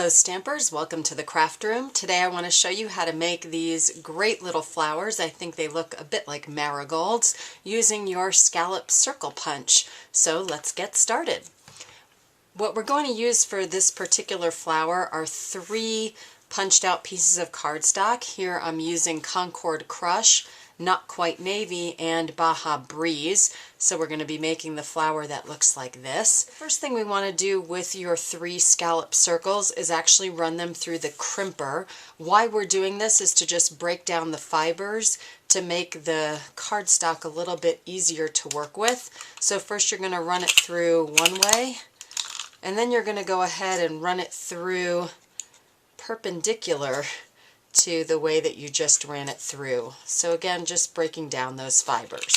Hello Stampers, welcome to the craft room. Today I want to show you how to make these great little flowers. I think they look a bit like marigolds using your scallop circle punch. So let's get started. What we're going to use for this particular flower are 3 punched out pieces of cardstock. Here I'm using Concord Crush, Not Quite Navy, and Baja Breeze. So we're going to be making the flower that looks like this. First thing we want to do with your 3 scallop circles is actually run them through the crimper. Why we're doing this is to just break down the fibers to make the cardstock a little bit easier to work with. So first you're going to run it through one way, and then you're going to go ahead and run it through perpendicular to the way that you just ran it through. So again, just breaking down those fibers.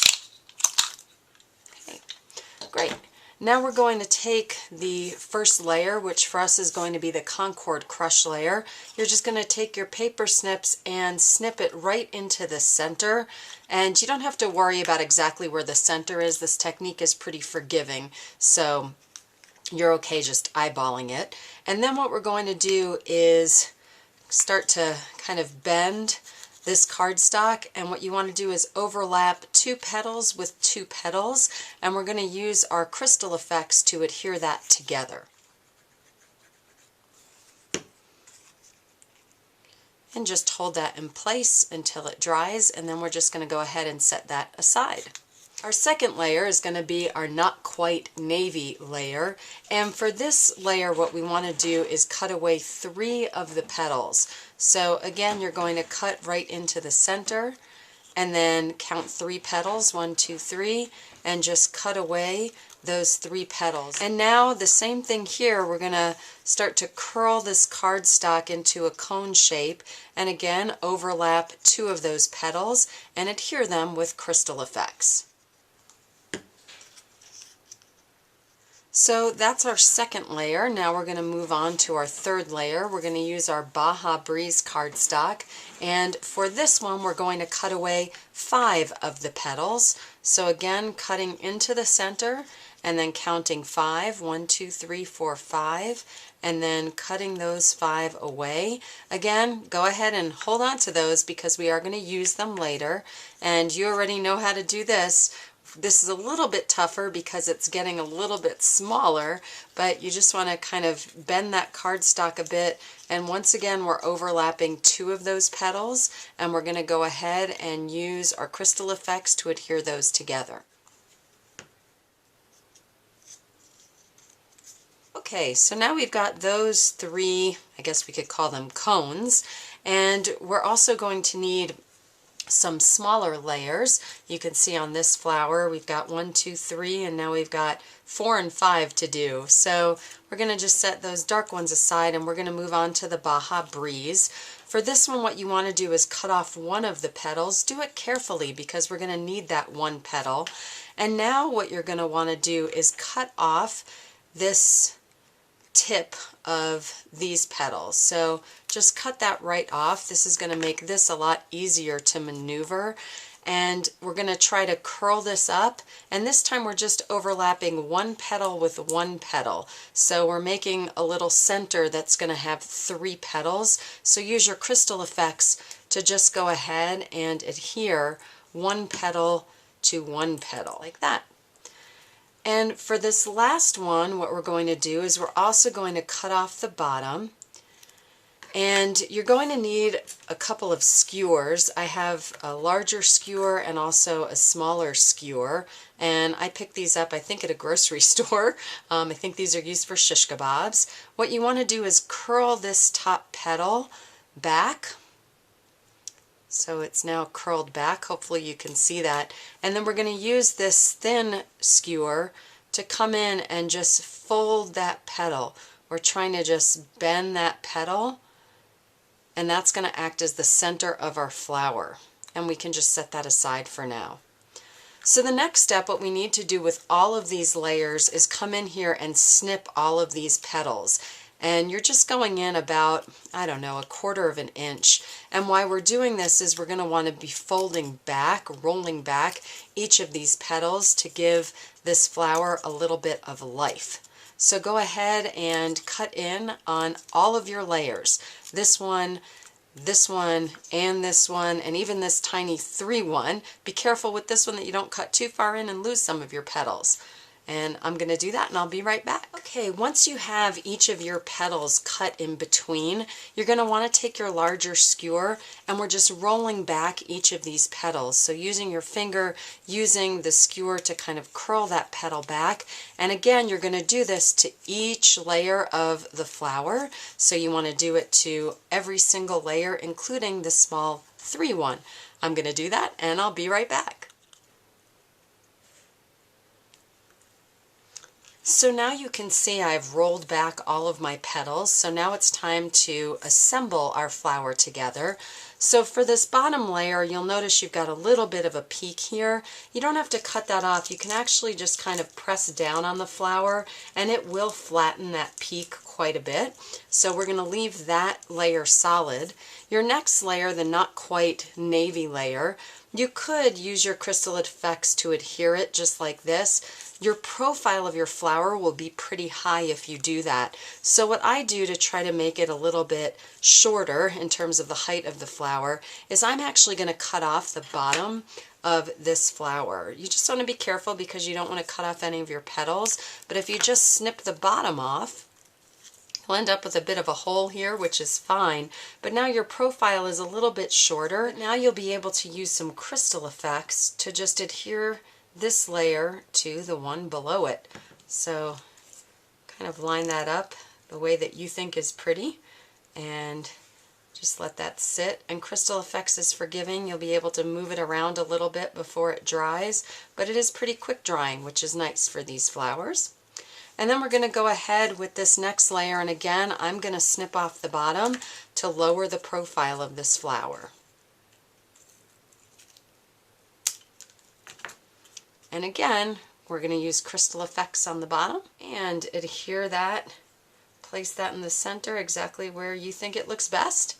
Okay, great. Now we're going to take the first layer, which for us is going to be the Concord Crush layer. You're just going to take your paper snips and snip it right into the center. And you don't have to worry about exactly where the center is. This technique is pretty forgiving, so you're okay just eyeballing it. And then what we're going to do is start to kind of bend this cardstock, and what you want to do is overlap 2 petals with 2 petals, and we're going to use our crystal effects to adhere that together. And just hold that in place until it dries, and then we're just going to go ahead and set that aside. Our second layer is going to be our Not Quite Navy layer, and for this layer what we want to do is cut away 3 of the petals. So again, you're going to cut right into the center and then count 3 petals, 1, 2, 3, and just cut away those 3 petals. And now the same thing here, we're going to start to curl this cardstock into a cone shape, and again overlap 2 of those petals and adhere them with crystal effects. So that's our second layer. Now we're going to move on to our third layer. We're going to use our Baja Breeze cardstock, and for this one we're going to cut away 5 of the petals. So again, cutting into the center and then counting 5, 1, 2, 3, 4, 5, and then cutting those 5 away. Again, go ahead and hold on to those because we are going to use them later, and you already know how to do this. This is a little bit tougher because it's getting a little bit smaller, but you just want to kind of bend that cardstock a bit, and once again we're overlapping 2 of those petals, and we're going to go ahead and use our crystal effects to adhere those together. Okay, so now we've got those 3, I guess we could call them cones, and we're also going to need some smaller layers. You can see on this flower we've got 1, 2, 3, and now we've got 4 and 5 to do. So we're going to just set those dark ones aside, and we're going to move on to the Baja Breeze. For this one, what you want to do is cut off 1 of the petals. Do it carefully because we're going to need that 1 petal. And now what you're going to want to do is cut off this tip of these petals. So just cut that right off. This is going to make this a lot easier to maneuver, and we're going to try to curl this up, and this time we're just overlapping 1 petal with 1 petal. So we're making a little center that's going to have 3 petals. So use your crystal effects to just go ahead and adhere 1 petal to 1 petal like that. And for this last one, what we're going to do is we're also going to cut off the bottom, and you're going to need a couple of skewers. I have a larger skewer and also a smaller skewer, and I picked these up I think at a grocery store. I think these are used for shish kebabs. What you want to do is curl this top petal back. So it's now curled back. Hopefully you can see that. And then we're going to use this thin skewer to come in and just fold that petal. We're trying to just bend that petal, and that's going to act as the center of our flower. And we can just set that aside for now. So the next step, what we need to do with all of these layers is come in here and snip all of these petals. And you're just going in about, I don't know, 1/4 of an inch. And why we're doing this is we're going to want to be folding back, rolling back each of these petals to give this flower a little bit of life. So go ahead and cut in on all of your layers. This one, and this one, and even this tiny 3 one. Be careful with this one that you don't cut too far in and lose some of your petals. And I'm going to do that and I'll be right back. Okay, once you have each of your petals cut in between, you're going to want to take your larger skewer and we're just rolling back each of these petals. So using your finger, using the skewer to kind of curl that petal back. And again, you're going to do this to each layer of the flower. So you want to do it to every single layer, including the small 3 one. I'm going to do that and I'll be right back. So now you can see I've rolled back all of my petals, so now it's time to assemble our flower together. So for this bottom layer, you'll notice you've got a little bit of a peak here. You don't have to cut that off. You can actually just kind of press down on the flower and it will flatten that peak quite a bit. So we're going to leave that layer solid. Your next layer, the not quite navy layer, you could use your crystal effects to adhere it just like this. Your profile of your flower will be pretty high if you do that. So what I do to try to make it a little bit shorter in terms of the height of the flower is I'm actually going to cut off the bottom of this flower. You just want to be careful because you don't want to cut off any of your petals, but if you just snip the bottom off, you'll end up with a bit of a hole here, which is fine, but now your profile is a little bit shorter. Now you'll be able to use some crystal effects to just adhere this layer to the one below it. So kind of line that up the way that you think is pretty and just let that sit. And crystal effects is forgiving. You'll be able to move it around a little bit before it dries, but it is pretty quick drying, which is nice for these flowers. And then we're going to go ahead with this next layer, and again I'm going to snip off the bottom to lower the profile of this flower. And again, we're going to use crystal effects on the bottom and adhere that, place that in the center exactly where you think it looks best.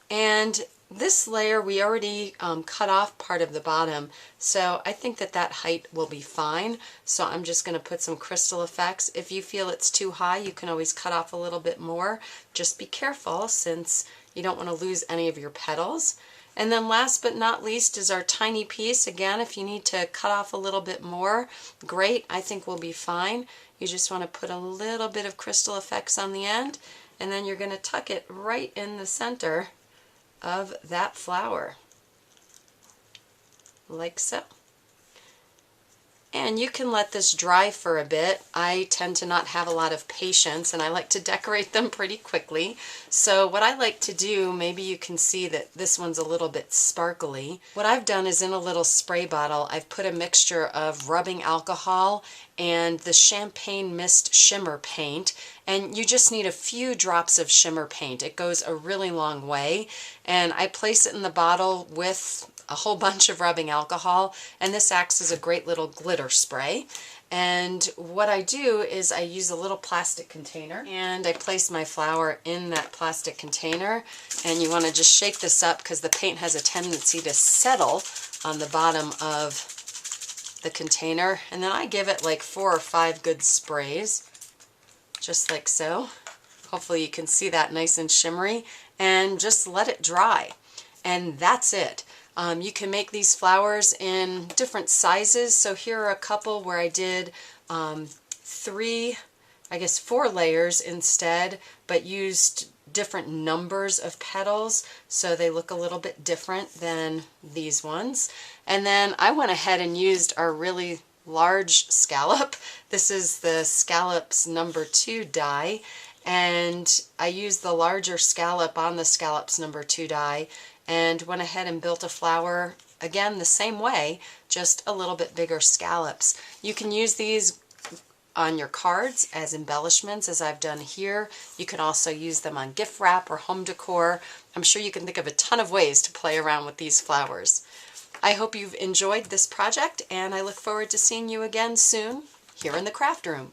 And this layer we already cut off part of the bottom, so I think that that height will be fine. So I'm just going to put some crystal effects. If you feel it's too high, you can always cut off a little bit more. Just be careful since you don't want to lose any of your petals. And then last but not least is our tiny piece. Again, if you need to cut off a little bit more, great, I think we'll be fine. You just want to put a little bit of crystal effects on the end, and then you're going to tuck it right in the center of that flower, like so. And you can let this dry for a bit. I tend to not have a lot of patience and I like to decorate them pretty quickly. So what I like to do, maybe you can see that this one's a little bit sparkly. What I've done is in a little spray bottle, I've put a mixture of rubbing alcohol and the champagne mist shimmer paint, and you just need a few drops of shimmer paint. It goes a really long way, and I place it in the bottle with a whole bunch of rubbing alcohol, and this acts as a great little glitter spray. And what I do is I use a little plastic container and I place my flower in that plastic container, and you want to just shake this up because the paint has a tendency to settle on the bottom of the container, and then I give it like 4 or 5 good sprays, just like so. Hopefully you can see that nice and shimmery, and just let it dry. And that's it. You can make these flowers in different sizes. So here are a couple where I did 4 layers instead, but used different numbers of petals, so they look a little bit different than these ones. And then I went ahead and used our really large scallop. This is the Scallop's number 2 die, and I used the larger scallop on the Scallop's number 2 die and went ahead and built a flower again the same way, just a little bit bigger scallops. You can use these on your cards as embellishments, as I've done here. You can also use them on gift wrap or home decor. I'm sure you can think of a ton of ways to play around with these flowers. I hope you've enjoyed this project, and I look forward to seeing you again soon here in the craft room.